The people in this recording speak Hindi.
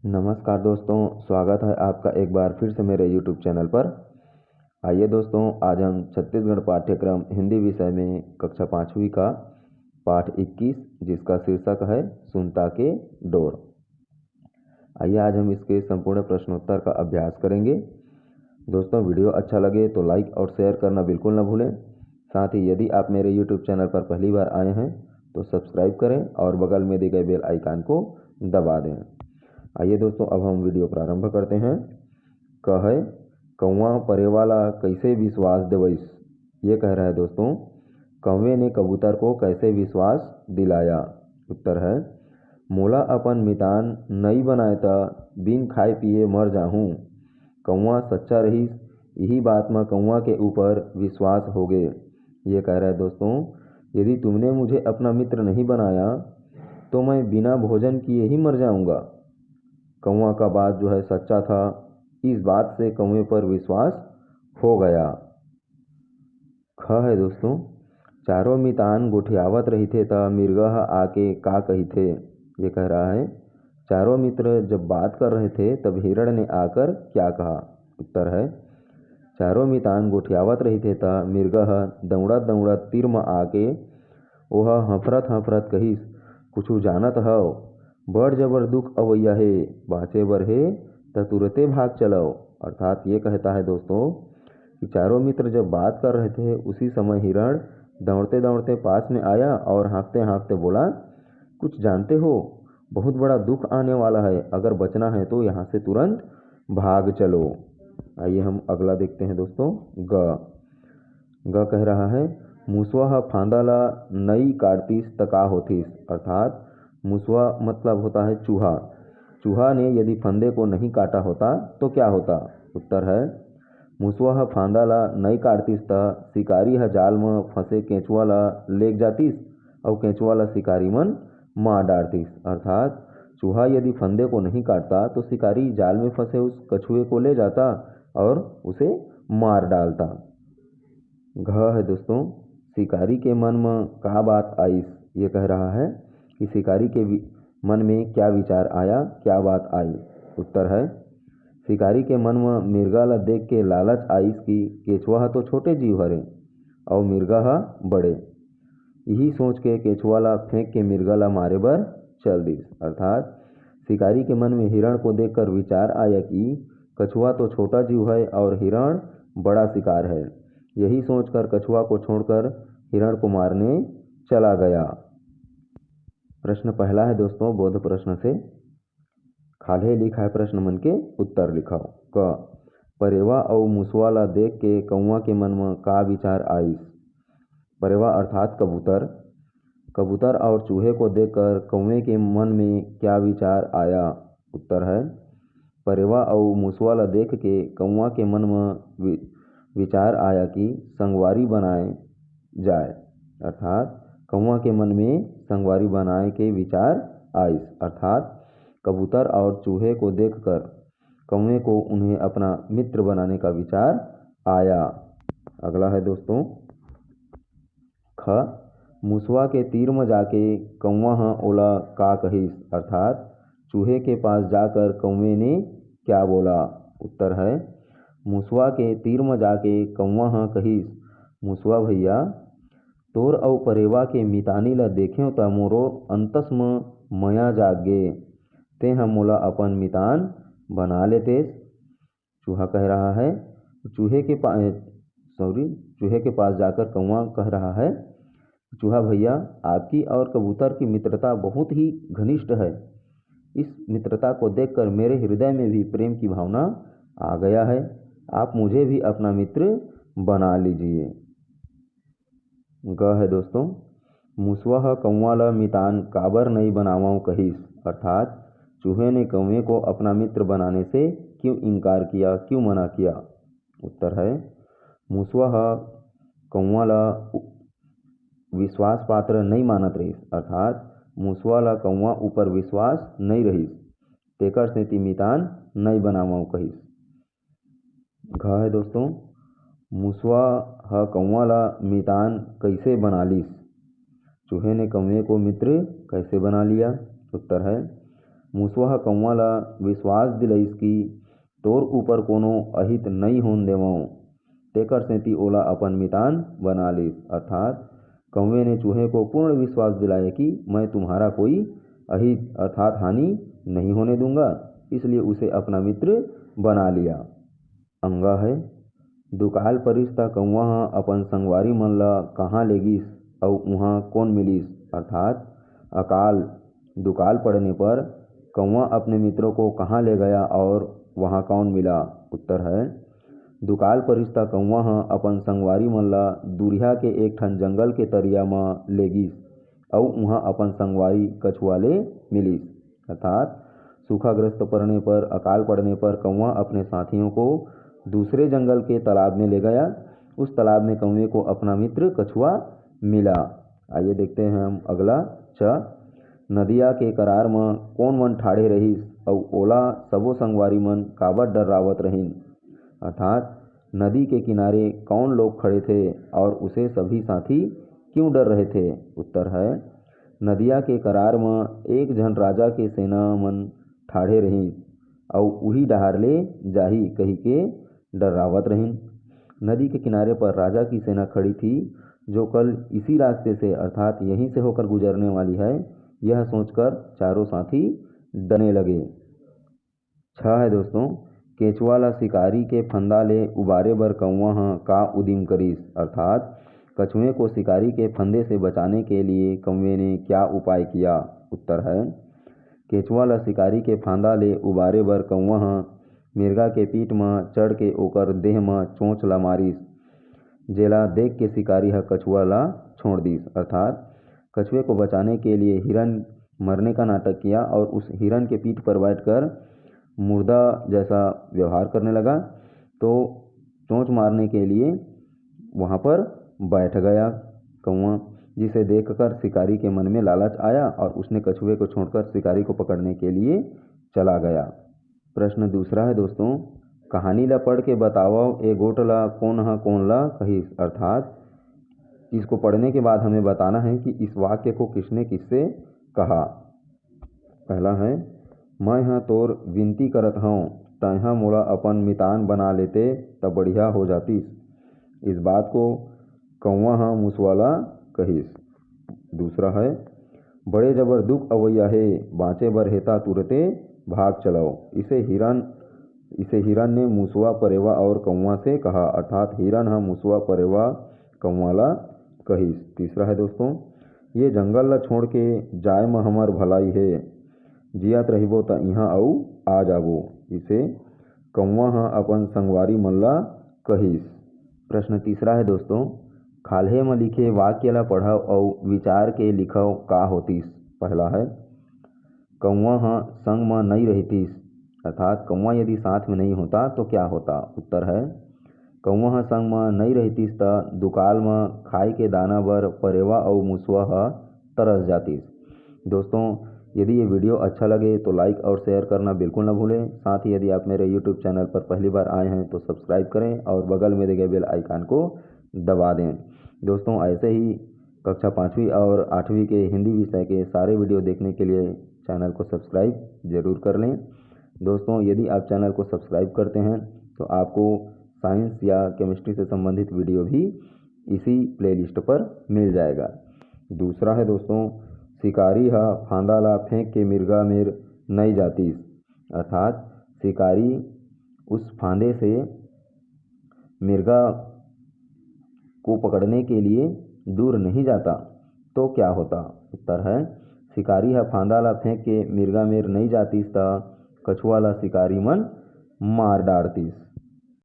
नमस्कार दोस्तों, स्वागत है आपका एक बार फिर से मेरे YouTube चैनल पर। आइए दोस्तों, आज हम छत्तीसगढ़ पाठ्यक्रम हिंदी विषय में कक्षा 5वीं का पाठ 21 जिसका शीर्षक है सुनता के डोर। आइए आज हम इसके संपूर्ण प्रश्नोत्तर का अभ्यास करेंगे। दोस्तों, वीडियो अच्छा लगे तो लाइक और शेयर करना बिल्कुल न भूलें। साथ ही यदि आप मेरे YouTube चैनल पर पहली बार आए हैं तो सब्सक्राइब करें और बगल में दिए गए बेल आइकन को दबा दें। आइए दोस्तों, अब हम वीडियो प्रारंभ करते हैं। कहे कौवा परेवाला कैसे विश्वास देवैस। ये कह रहा है दोस्तों, कौवे ने कबूतर को कैसे विश्वास दिलाया। उत्तर है, मोला अपन मितान नई बनाए त बिन खाए पिए मर जाहूँ। कौवा सच्चा रहीस, यही बात में कौवा के ऊपर विश्वास हो गए। ये कह रहा है दोस्तों, यदि तुमने मुझे अपना मित्र नहीं बनाया तो मैं बिना भोजन किए ही मर जाऊंगा। कौवा का बात जो है सच्चा था, इस बात से कौवे पर विश्वास हो गया। ख है दोस्तों, चारों मितान गोठियावत रही थे त मिर्गह आके का कही थे। ये कह रहा है, चारों मित्र जब बात कर रहे थे तब हिरण ने आकर क्या कहा। उत्तर है, चारों मितान गोठियावत रही थे त मिर्गह दौड़त दौड़त तीर में आके ओह हफरत हफरत कहिस, कुछ जानत हव, बड़ जबर दुख अवैया हे, बाँचे बर हे त तुरते भाग चलो। अर्थात ये कहता है दोस्तों कि चारों मित्र जब बात कर रहे थे उसी समय हिरण दौड़ते दौड़ते पास में आया और हाँफते हाँफते बोला, कुछ जानते हो, बहुत बड़ा दुख आने वाला है, अगर बचना है तो यहाँ से तुरंत भाग चलो। आइए हम अगला देखते हैं दोस्तों। ग कह रहा है, मूसवा फांदा ला नई काटतीस तका होतीस। अर्थात मूसवा मतलब होता है चूहा। चूहा ने यदि फंदे को नहीं काटा होता तो क्या होता। उत्तर है, मूसवा फांदा ला नई काटतीस त शिकारी जाल में फंसे केंचुआ ला लेग जातीस और केंचुआ ला शिकारी मन मार डालतीस। अर्थात चूहा यदि फंदे को नहीं काटता तो शिकारी जाल में फंसे उस कछुए को ले जाता और उसे मार डालता। घ है दोस्तों, शिकारी के मन में का बात आईस। ये कह रहा है कि शिकारी के मन में क्या विचार आया, क्या बात आई। उत्तर है, शिकारी के मन में मिर्गा ला देख के लालच आईस कि केचुआ तो छोटे जीव हरे और मिर्गा बड़े। यही सोच के केचुआ ला फेंक के मिर्गा ला मारे बर चल दिस। अर्थात शिकारी के मन में हिरण को देखकर विचार आया कि कछुआ तो छोटा जीव है और हिरण बड़ा शिकार है। यही सोचकर कछुआ को छोड़कर हिरण को मारने चला गया। प्रश्न पहला है दोस्तों, बोध प्रश्न से खाले लिखा है प्रश्न मन के उत्तर लिखाओ। क परेवा और मूसवा ला देख के कौवा के मन में का विचार आईस। परेवा अर्थात कबूतर। कबूतर और चूहे को देखकर कौवे के मन में क्या विचार आया। उत्तर है, परेवा और मूसवा ला देख के कौवा के मन में विचार आया कि संगवारी बनाए जाए। अर्थात कौवा के मन में संगवारी बनाए के विचार आईस। अर्थात कबूतर और चूहे को देखकर कौवे को उन्हें अपना मित्र बनाने का विचार आया। अगला है दोस्तों, ख मूसवा के तीर में जाके कौवा ओला का कहिस। अर्थात चूहे के पास जाकर कौवे ने क्या बोला। उत्तर है, मूसवा के तीर में जाके कौवा कहिस, मूसवा भैया तोर और परेवा के मितानी ला देख्यो त मोरो अंतस में मया जाग गे, ते हम मोला अपन मितान बना लेतेस। चूहा कह रहा है, चूहे के पास जाकर कौवा कह रहा है, चूहा भैया आपकी और कबूतर की मित्रता बहुत ही घनिष्ठ है। इस मित्रता को देखकर मेरे हृदय में भी प्रेम की भावना आ गया है, आप मुझे भी अपना मित्र बना लीजिए। ग है दोस्तों, मूसवा कौवा ला मितान काबर नहीं बनावाऊँ कहिस। अर्थात चूहे ने कौवे को अपना मित्र बनाने से क्यों इनकार किया, क्यों मना किया। उत्तर है, मूसवा कौवा ला विश्वास पात्र नहीं मानत रहीस। अर्थात मूसवा ला कौवा ऊपर विश्वास नहीं रहीस, तेकर सेती मितान नहीं बनावाऊँ कहिस। घ है दोस्तों, मूसवा कौवा ला मितान कैसे बना लीस। चूहे ने कौवे को मित्र कैसे बना लिया। उत्तर है, मूसवा कौवा ला विश्वास दिलइस कि तोर ऊपर कोनो अहित नहीं होन देवों, तेकर सेंती ओला अपन मितान बना लिस। अर्थात कौवे ने चूहे को पूर्ण विश्वास दिलाया कि मैं तुम्हारा कोई अहित अर्थात हानि नहीं होने दूंगा, इसलिए उसे अपना मित्र बना लिया। अंगा है दुकाल परिस्ता कौवा ह अपन संगवारी मन ला कहाँ ले गिस अउ उहाँ कौन मिलिस। अर्थात अकाल दुकाल पड़ने पर कौवा अपने मित्रों को कहाँ ले गया और वहाँ कौन मिला। उत्तर है दुकाल परिस्ता कौवा ह अपन संगवारी मन ला दुरिहा के एक ठन जंगल के तरिया म ले गिस अउ उहाँ अपन संगवारी कछुआ ले मिलिस। अर्थात सूखाग्रस्त पड़ने पर अकाल पड़ने पर कौवा अपने साथियों को दूसरे जंगल के तालाब में ले गया। उस तालाब में कौवे को अपना मित्र कछुआ मिला। आइए देखते हैं हम अगला च। नदिया के करार में कौन मन ठाड़े रहिस अउ ओला सबो संगवारी मन काबर डरावत रहिन। अर्थात नदी के किनारे कौन लोग खड़े थे और उसे सभी साथी क्यों डर रहे थे। उत्तर है नदिया के करार में एक जन राजा के सेना मन ठाड़े रहिस और उही डहार ले जाही कही के डरावत रहिन। नदी के किनारे पर राजा की सेना खड़ी थी जो कल इसी रास्ते से अर्थात यहीं से होकर गुजरने वाली है, यह सोचकर चारों साथी डरने लगे। 6 है दोस्तों, केंचुआ ला शिकारी के फंदा ले उबारे बर कौवा ह का उदिम करिस। अर्थात कछुए को शिकारी के फंदे से बचाने के लिए कौवे ने क्या उपाय किया। उत्तर है केंचुआ ला शिकारी के फांदा ले उबारे बर कौवा ह मिर्गा के पीठ म चढ़ के ओकर देह म चोंच ला मारिस, जेला देख के शिकारी ह कछुआ ला छोड़ दिस। अर्थात कछुए को बचाने के लिए हिरन मरने का नाटक किया और उस हिरन के पीठ पर बैठकर मुर्दा जैसा व्यवहार करने लगा, तो चोंच मारने के लिए वहाँ पर बैठ गया कौवा, जिसे देखकर शिकारी के मन में लालच आया और उसने कछुए को छोड़कर शिकारी को पकड़ने के लिए चला गया। प्रश्न दूसरा है दोस्तों, कहानी ला पढ़ के बताओ ए गोट ला कौन ला कहिस। अर्थात इसको पढ़ने के बाद हमें बताना है कि इस वाक्य को किसने किससे कहा। पहला है मैं हाँ तोर विनती करत हूँ तैहा मोला अपन मितान बना लेते तब बढ़िया हो जातिस। इस बात को कौवा हाँ मूसवा ला कहिस। दूसरा है बड़े जबर दुख अवैया है बाँचे बर हेता तुरते भाग चलाओ। इसे हिरन ने मूसवा परेवा और कौवा से कहा। अर्थात हिरन हाँ मूसवा परेवा कौवा ला कहिस। तीसरा है दोस्तों, ये जंगल ला छोड़ के जाए में हमर भलाई है, जियत रहिबो त इहाँ अउ आ जाबो। इसे कौवा हाँ अपन संगवारी मन ला कहिस। प्रश्न तीसरा है दोस्तों, खाल्हे में लिखे वाक्य ला पढ़ो और विचार के लिखो का होतिस। पहला है कौवा हाँ संग में नहीं रहतिस। अर्थात कौवा यदि साथ में नहीं होता तो क्या होता। उत्तर है कौवा हाँ संग में नहीं रहतिस त दुकाल में खाए के दाना बर परेवा और मूसवा ह तरस जातिस। दोस्तों यदि ये वीडियो अच्छा लगे तो लाइक और शेयर करना बिल्कुल ना भूलें। साथ ही यदि आप मेरे यूट्यूब चैनल पर पहली बार आए हैं तो सब्सक्राइब करें और बगल में दिए गए बेल आइकन को दबा दें। दोस्तों ऐसे ही कक्षा 5वीं और 8वीं के हिंदी विषय के सारे वीडियो देखने के लिए चैनल को सब्सक्राइब जरूर कर लें। दोस्तों यदि आप चैनल को सब्सक्राइब करते हैं तो आपको साइंस या केमिस्ट्री से संबंधित वीडियो भी इसी प्लेलिस्ट पर मिल जाएगा। दूसरा है दोस्तों, शिकारी हा फांदा ला फेंक के मिर्गा मेर नहीं जातिस। अर्थात शिकारी उस फांदे से मिर्गा को पकड़ने के लिए दूर नहीं जाता तो क्या होता। उत्तर है शिकारी हा फांदा ला फेंक के मिर्गा मेर नहीं जातिस त कछुआ ला शिकारी मन मार डारतिस।